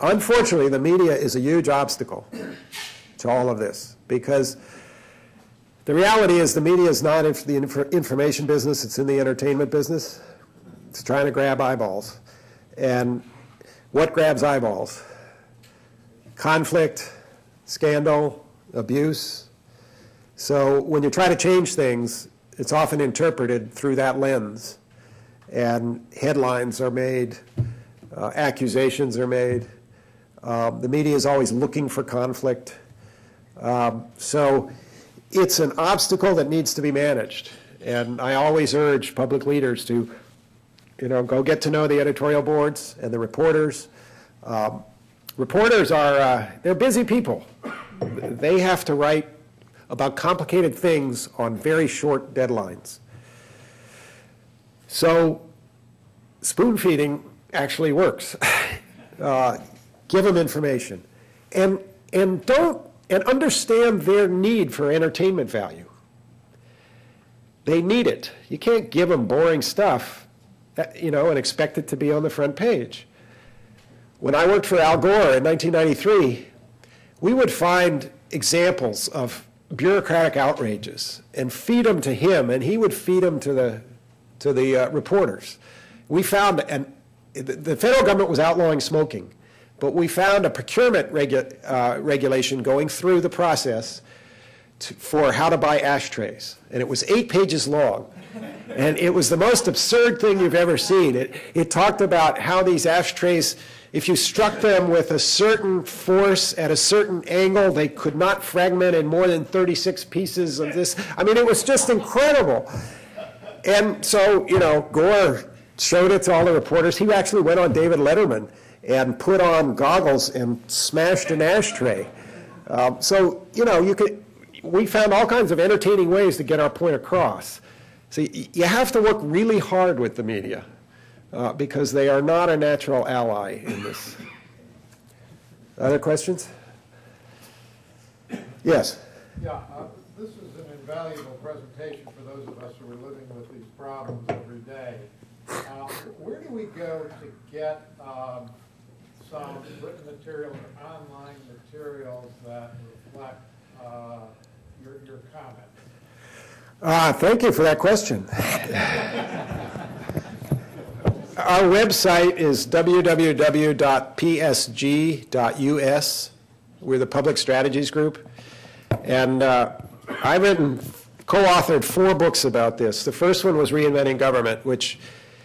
unfortunately, the media is a huge obstacle to all of this, because the reality is the media is not in the information business, it's in the entertainment business. It's trying to grab eyeballs. And what grabs eyeballs? Conflict, scandal, abuse. So when you try to change things, it's often interpreted through that lens. And headlines are made, accusations are made. The media is always looking for conflict. So it's an obstacle that needs to be managed. And I always urge public leaders to, go get to know the editorial boards and the reporters. Reporters are, they're busy people. They have to write about complicated things on very short deadlines. So spoon feeding actually works. Give them information. And understand their need for entertainment value. They need it. You can't give them boring stuff, and expect it to be on the front page. When I worked for Al Gore in 1993, we would find examples of bureaucratic outrages and feed them to him, and he would feed them to the reporters. We found, and the federal government was outlawing smoking, but we found a procurement regulation going through the process for how to buy ashtrays, and it was 8 pages long. And it was the most absurd thing you've ever seen. It talked about how these ashtrays, if you struck them with a certain force at a certain angle, they could not fragment in more than 36 pieces of this. I mean, it was just incredible. And so, Gore showed it to all the reporters. He actually went on David Letterman and put on goggles and smashed an ashtray. We found all kinds of entertaining ways to get our point across. So you have to work really hard with the media because they are not a natural ally in this. Other questions? Yes? Yeah, this is an invaluable presentation for those of us who are living with these problems every day. Where do we go to get some written materials or online materials that reflect your comments? Thank you for that question. Our website is www.psg.us. We're the Public Strategies Group. And I've co-authored 4 books about this. The first one was Reinventing Government, which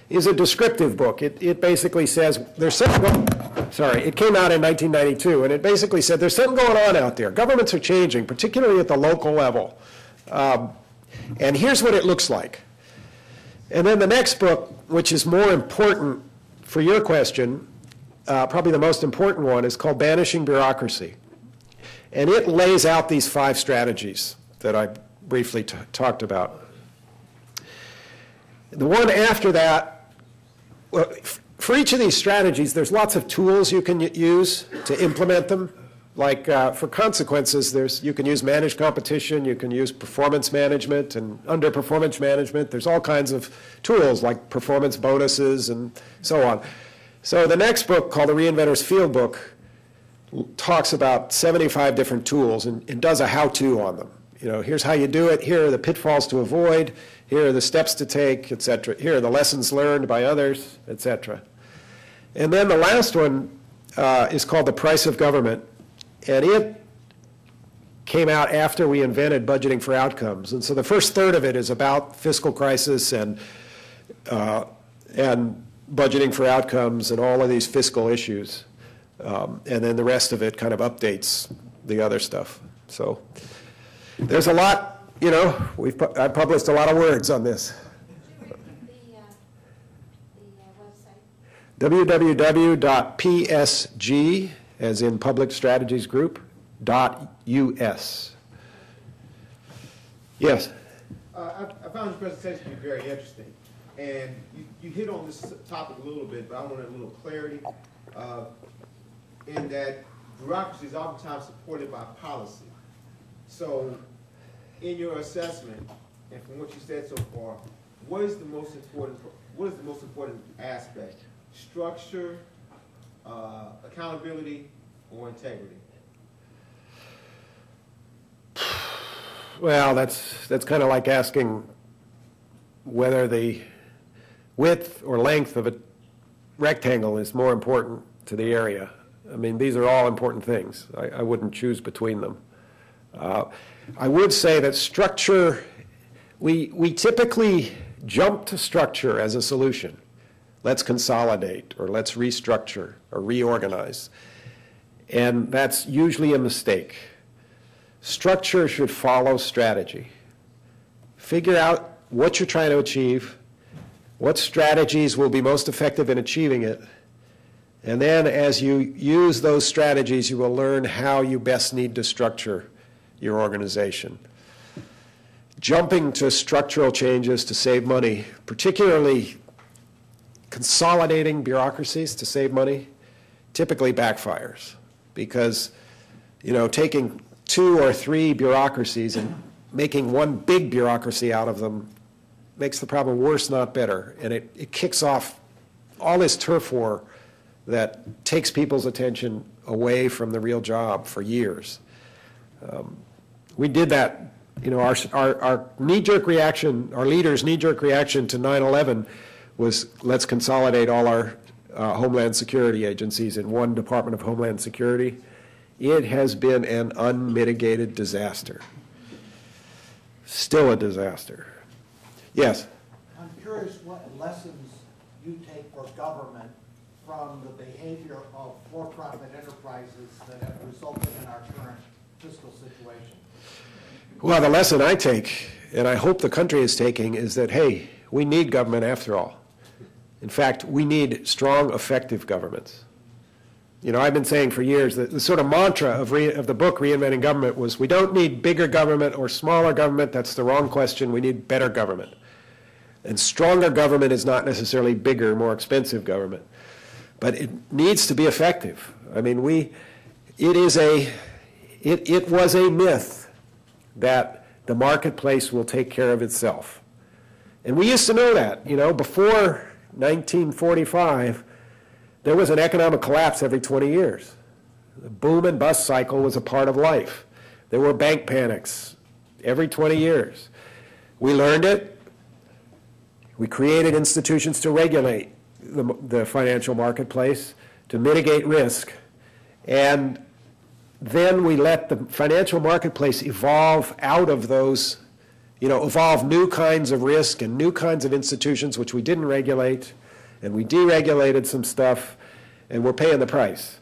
is a descriptive book. It basically says there's something it came out in 1992, and it basically said there's something going on out there. Governments are changing, particularly at the local level. And here's what it looks like. And then the next book, which is more important for your question, probably the most important one, is called Banishing Bureaucracy. And it lays out these 5 strategies that I briefly talked about. The one after that, well, for each of these strategies, there's lots of tools you can use to implement them. Like for consequences, you can use managed competition, you can use performance management and underperformance management. There's all kinds of tools like performance bonuses and so on. So the next book, called the Reinventor's Field Book, talks about 75 different tools and does a how-to on them. Here's how you do it, here are the pitfalls to avoid, here are the steps to take, etc. Here are the lessons learned by others, etc. And then the last one is called The Price of Government. And it came out after we invented budgeting for outcomes. And so the first third of it is about fiscal crisis and budgeting for outcomes and all of these fiscal issues. And then the rest of it kind of updates the other stuff. So there's a lot, I've published a lot of words on this. The website? www.psg, as in Public Strategies Group, .us. Yes? I found the presentation to be very interesting. And you hit on this topic a little bit, but I want a little clarity in that bureaucracy is oftentimes supported by policy. So in your assessment, and from what you said so far, what is the most important aspect? Structure, accountability or integrity? Well, that's kind of like asking whether the width or length of a rectangle is more important to the area. I mean, these are all important things. I wouldn't choose between them. I would say that structure, we typically jump to structure as a solution. Let's consolidate, or let's restructure, or reorganize. And that's usually a mistake. Structure should follow strategy. Figure out what you're trying to achieve, what strategies will be most effective in achieving it, and then as you use those strategies, you will learn how you best need to structure your organization. Jumping to structural changes to save money, particularly consolidating bureaucracies to save money, typically backfires because, taking 2 or 3 bureaucracies and making one big bureaucracy out of them makes the problem worse, not better. And it kicks off all this turf war that takes people's attention away from the real job for years. We did that. Our knee-jerk reaction, our leaders' knee-jerk reaction to 9/11 was, let's consolidate all our Homeland Security agencies in one Department of Homeland Security. It has been an unmitigated disaster. Still a disaster. Yes? I'm curious what lessons you take for government from the behavior of for-profit enterprises that have resulted in our current fiscal situation. Well, the lesson I take, and I hope the country is taking, is that, hey, we need government after all. In fact, we need strong, effective governments. I've been saying for years that the sort of mantra of the book, Reinventing Government, was we don't need bigger government or smaller government. That's the wrong question. We need better government. And stronger government is not necessarily bigger, more expensive government. But it needs to be effective. I mean, it was a myth that the marketplace will take care of itself. And we used to know that, before 1945, there was an economic collapse every 20 years. The boom and bust cycle was a part of life. There were bank panics every 20 years. We learned it. We created institutions to regulate the financial marketplace, to mitigate risk, and then we let the financial marketplace evolve out of those, evolve new kinds of risk and new kinds of institutions which we didn't regulate, and we deregulated some stuff, and we're paying the price.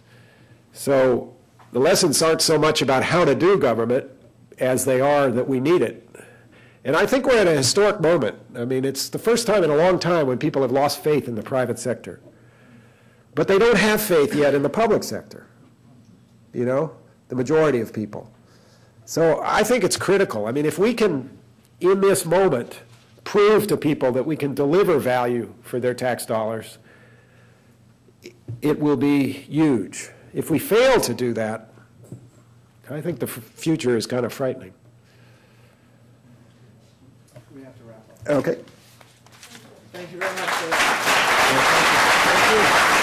So the lessons aren't so much about how to do government as they are that we need it. And I think we're at a historic moment. I mean, it's the first time in a long time when people have lost faith in the private sector. But they don't have faith yet in the public sector, the majority of people. So I think it's critical. I mean, if we can, in this moment, prove to people that we can deliver value for their tax dollars, it will be huge. If we fail to do that, I think the future is kind of frightening. We have to wrap up. Okay. Thank you very much. Thank you.